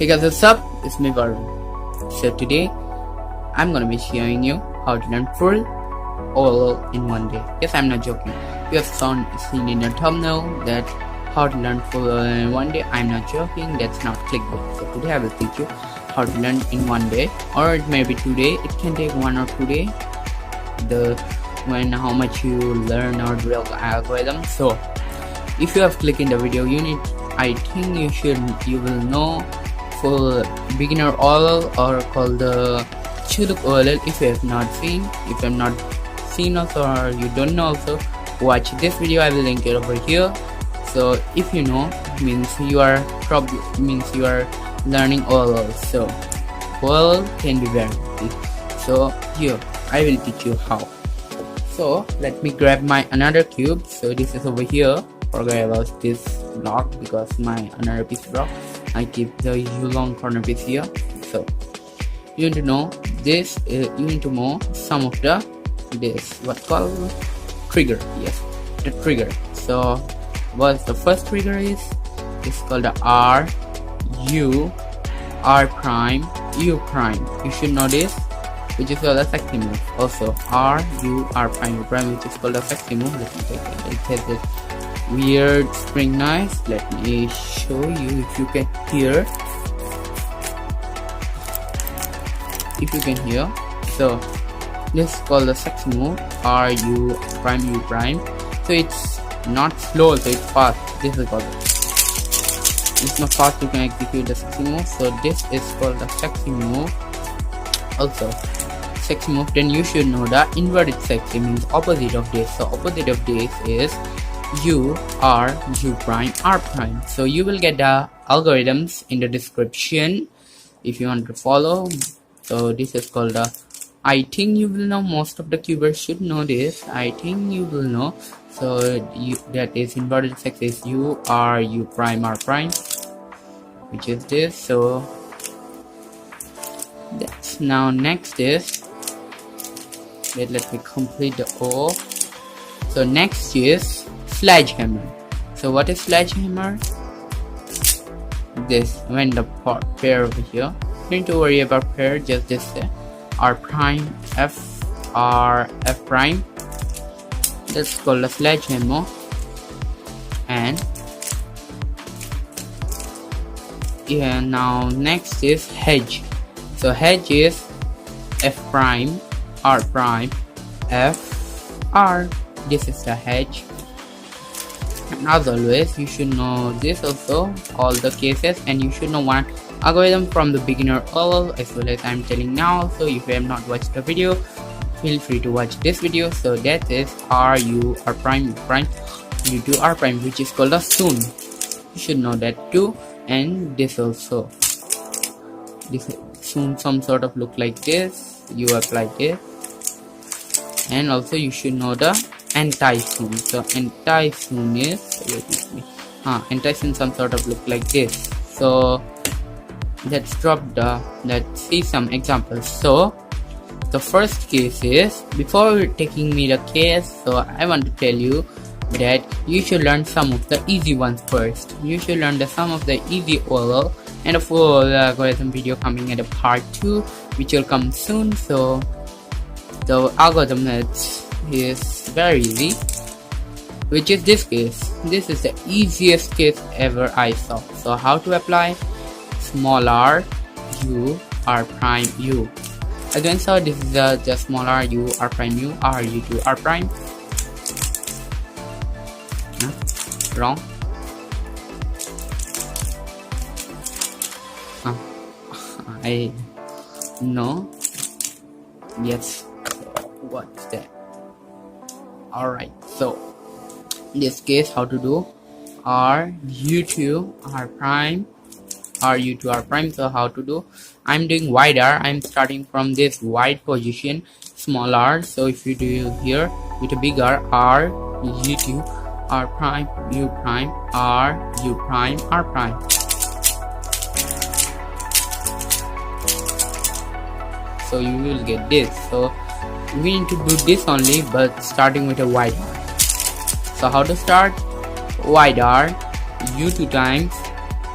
Hey guys, what's up? It's me Vharun. So today I'm gonna be showing you how to learn full OLL in one day. Yes, I'm not joking. You have seen in your thumbnail that how to learn full OLL in one day. I'm not joking. That's not clickbait. So today I will teach you how to learn in one day, or it may be 2 days. It can take 1 or 2 days. How much you learn our real algorithm. So if you have clicked in the video, I think you will know full beginner OLL or called the Chuluk OLL. If you have not seen also, or you don't know also, watch this video. I will link it over here. So if you know, means you are learning OLL. So OLL can be very easy. So here I will teach you how. So let me grab my another cube. So this is over here. Forget about this block because my another piece block. I keep the long corner piece here. So you need to know this. You need to know some of what called trigger. Yes, the trigger. So what the first trigger is? It's called the R, U, R prime, U prime. You should know this, which is called a sexy move. Also R, U, R prime, U prime, which is called a sexy move. Let me take it. It has this weird spring knife. Let me show you if you can hear. If you can hear. So this is called the sexy move. R, U prime, U prime. So it's not slow, so it's fast. This is called it. It's not fast, you can execute the sexy move. So this is called the sexy move. Also sexy move, then you should know the inverted sexy means opposite of this. So opposite of this is U, R, U prime, R prime. So you will get the algorithms in the description if you want to follow. So this is called the, I think you will know, most of the cubers should know this. I think you will know. So that is inverted sexy is U, R, U prime, R prime, which is this. So that's now next is, let me complete the O. So next is Sledge Hammer. So what is Sledge Hammer? This, when the pair over here, you need to worry about pair, just this R prime, F, R, F prime. That's called a Sledge Hammer. And yeah, now next is Hedge. So Hedge is F prime, R prime, F, R. This is the Hedge. And as always, you should know this also, all the cases, and you should know one algorithm from the beginner OLL as well as I'm telling now. So if you have not watched the video, feel free to watch this video. So that is R, U, R prime, U prime, U to R prime, which is called a Sune. You should know that too. And this also, this Sune some sort of look like this. You apply this. And also you should know the anti-Sune. So anti-Sune is, anti-Sune some sort of look like this. So let's see some examples. So the first case is, before taking me the case, so I want to tell you that you should learn some of the easy ones first. You should learn some of the easy OLL, and a full algorithm video coming at a part 2, which will come soon. So the algorithm is very easy, which is this case. This is the easiest case ever I saw. So how to apply? Small r, u, r prime, u. Again, so this is just small r, u, r prime, u, r, u to r prime. No, wrong. I know. Yes. What's that? Alright, so in this case, how to do? R, U to R prime, R, U to R prime. So how to do? I'm doing wide R. I'm starting from this wide position, small r. So if you do here with a big R, R, U to R prime, U prime, R, U prime, R prime. So you will get this. So we need to do this only, but starting with a wide R. So how to start? Wide R, U 2 times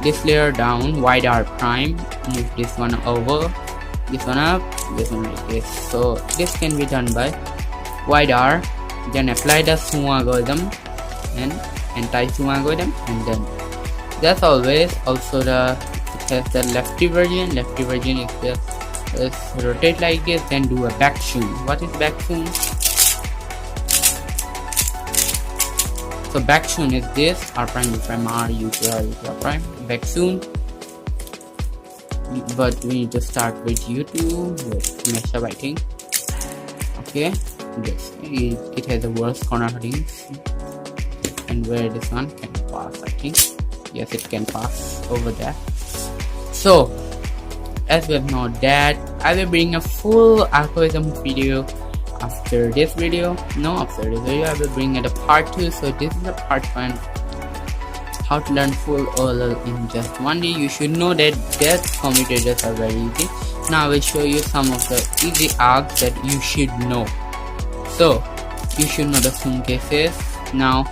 this layer down, wide R prime, move this one over, this one up, this one like this. So this can be done by wide R, then apply the Sune algorithm and anti-Sune algorithm, and then that's always. Also it has the lefty version. Lefty version is just rotate like this, then do a back Sune. What is back Sune? So back Sune is this, R prime, U prime, R, U to R, U to R prime, back Sune. But we need to start with U2, with mesh up I think. Okay, yes, it has the worst corner headings. And where this one can pass I think. Yes, it can pass over there. So as we have known that, I will bring a full algorithm video after this video. After this video I will bring it a part 2. So this is a part 1, how to learn full OLL in just one day. You should know that commutations are very easy. Now I will show you some of the easy arcs that you should know. So you should know the Sune cases. Now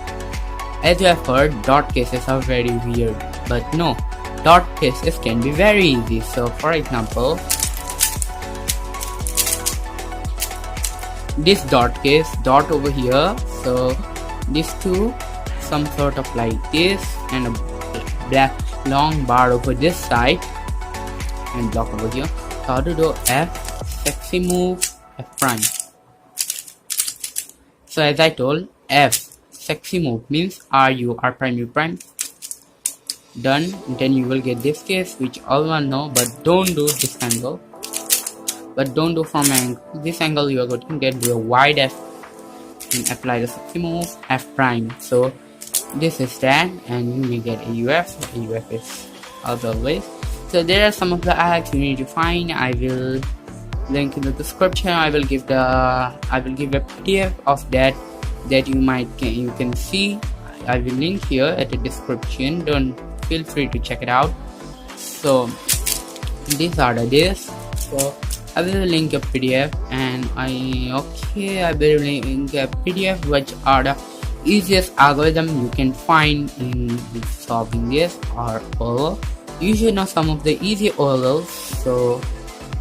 as you have heard, dot cases are very weird, but no, dot cases can be very easy. So for example, this dot case, dot over here, so these two, some sort of like this, and a black long bar over this side, and block over here. So how to do F, sexy move, F prime. So as I told, F, sexy move means R, U, R prime, U prime. Done. Then you will get this case, which all one know, but don't do this angle. But don't do from this angle. You are going to get a wide F and apply the sexy move, F prime. So this is that, and you may get a UF. A UF is as always. So there are some of the arcs you need to find. I will link in the description. I will give a PDF of that you can see. I will link here at the description. Don't feel free to check it out. So these are the days. So I will link a PDF, and I will link a PDF which are the easiest algorithm you can find in solving this or OLL. You should know some of the easy OLLs. So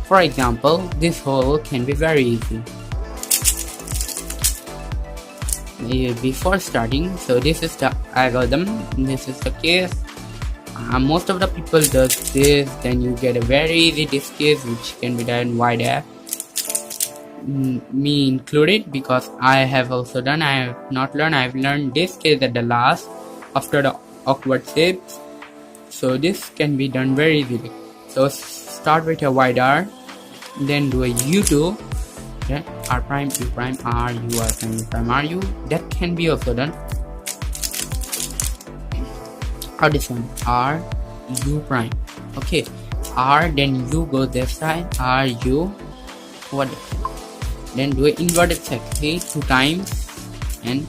for example, this OLL can be very easy. Before starting, so this is the algorithm, this is the case. Most of the people does this, then you get a very easy this case which can be done wide F, me included, because I have also done. I have not learned, I have learned this case at the last after the awkward shapes. So this can be done very easily. So start with a wide R, then do a U2, then R prime, U prime, R, U, R prime, U prime, R, U. That can be also done. Or this one, R, U prime. Okay, R, then U go this side, R, U, what? Then do an inverted sexy 2 times, and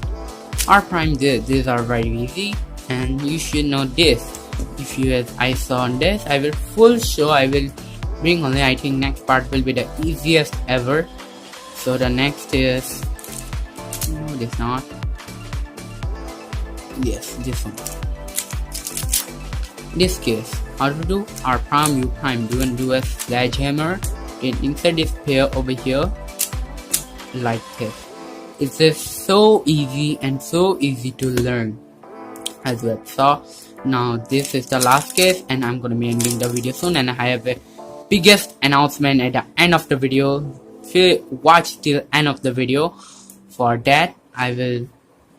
R prime. These are very easy, and you should know this. If you have eyes on this, I will full show. I will bring only. I think next part will be the easiest ever. So the next is no, this not. Yes, this one. This case, how to do R prime, U prime. Do a Sledge Hammer. Then insert this pair over here like this. It's just so easy and so easy to learn as well. So now this is the last case, and I'm gonna be ending the video soon, and I have a biggest announcement at the end of the video. If you watch till end of the video, for that I will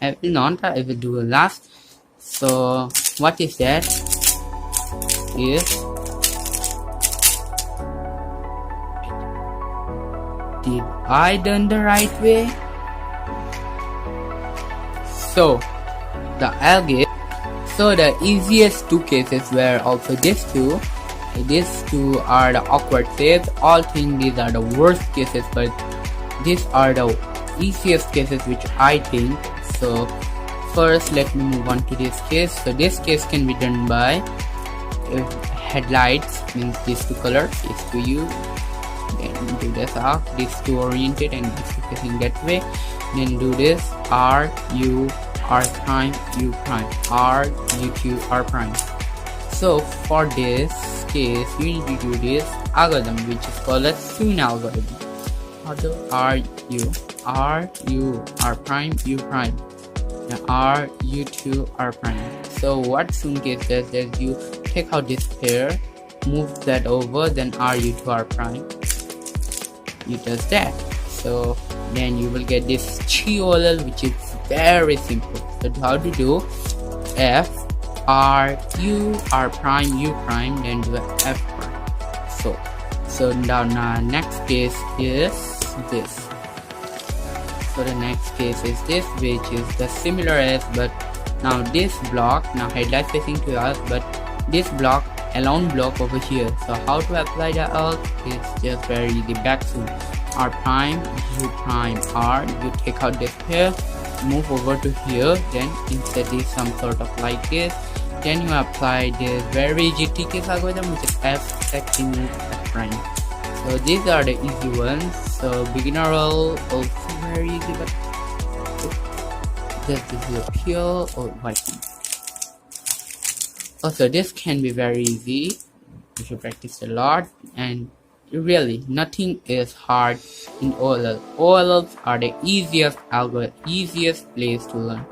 do a last. So what is that? Is did I done the right way? So the algae. So the easiest 2 cases were also these two. These two are the awkward shapes. All think these are the worst cases, but these are the easiest cases which I think. So first let me move on to this case. So this case can be done by headlights, means these 2 colors, these 2 U, then do this arc, these 2 oriented and these 2 facing that way, then do this R, U, R prime, U prime, R, U, Q, R prime. So for this case, you need to do this algorithm, which is called a Sune algorithm. R U R prime U prime R U2 R prime. So what Sune case does is you take out this pair, move that over, then R U2 R prime. You does that. So then you will get this GOLL, which is very simple. So how to do F R U R prime U prime, then do F prime. So now next case is this. So the next case is this, which is the similar as, but now this block, now headlight facing to us, but this block alone block over here. So how to apply the alt is just very easy. Back soon R prime U prime R, you take out this pair, move over to here, then insert is some sort of like this, then you apply this very easy TK's algorithm, which is F second F prime. So these are the easy ones. So beginner roll also very easy, but just disappear or white. Also this can be very easy if you practice a lot, and really nothing is hard in OLL. OLLs are the easiest algorithm, easiest place to learn.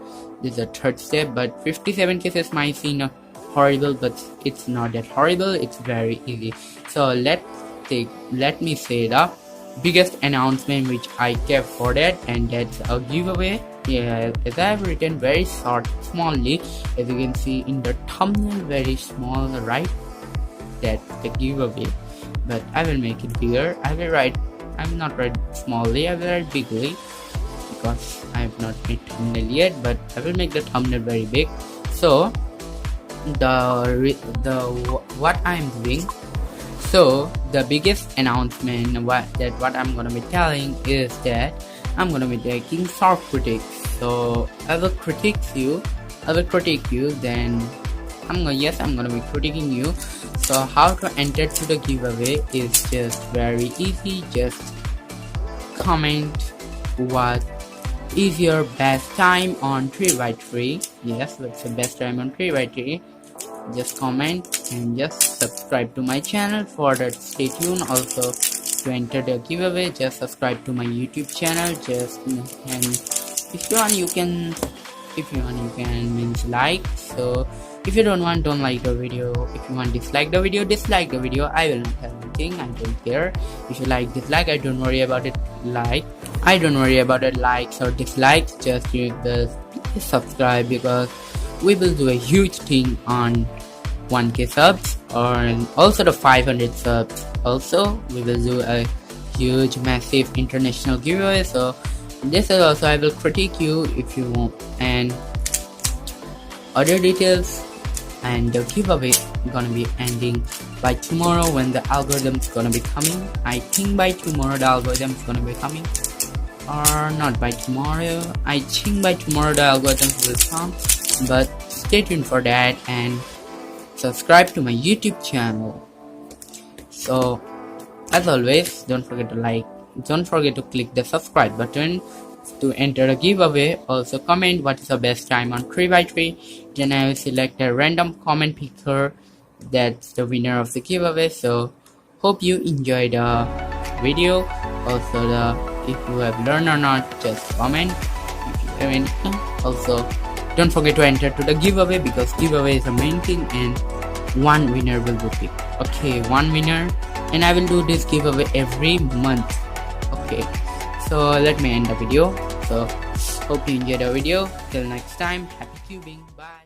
This is the third step, but 57 cases might seem horrible, but it's not that horrible. It's very easy. So let me say the biggest announcement which I kept for that, and that's a giveaway. Yeah, as I have written very short, smallly, as you can see in the thumbnail, very small, right? That's the giveaway, but I will make it bigger. I will not write smallly, I will write bigly, because I have not made thumbnail yet, but I will make the thumbnail very big. So what I am doing, so the biggest announcement what I'm gonna be telling is that I'm gonna be taking soft critiques. So I will critique you, then I'm gonna be critiquing you. So how to enter to the giveaway is just very easy. Just comment what is your best time on 3x3. Yes, what's the best time on 3x3? Just comment and just subscribe to my channel. For that, stay tuned. Also to enter the giveaway, just subscribe to my YouTube channel. And if you want you can means like. So if you don't like the video, if you want dislike the video, I will not have anything, I don't care. If you like dislike, I don't worry about it. Likes or dislikes, just subscribe, because we will do a huge thing on 1k subs, or also the 500 subs. Also we will do a huge massive international giveaway. So this is also, I will critique you if you want, and other details. And the giveaway is gonna be ending by tomorrow when the algorithm is gonna be coming. I think by tomorrow the algorithm is gonna be coming, or not by tomorrow. I think by tomorrow the algorithm will come, but stay tuned for that and subscribe to my YouTube channel. So as always, don't forget to click the subscribe button to enter the giveaway. Also comment what is the best time on 3x3, then I will select a random comment picker. That's the winner of the giveaway. So hope you enjoy the video. Also if you have learned or not, just comment if you have anything. Also don't forget to enter to the giveaway, because giveaway is the main thing, and one winner will be picked. Okay, one winner, and I will do this giveaway every month. Okay, so let me end the video. So hope you enjoyed the video. Till next time, happy cubing. Bye.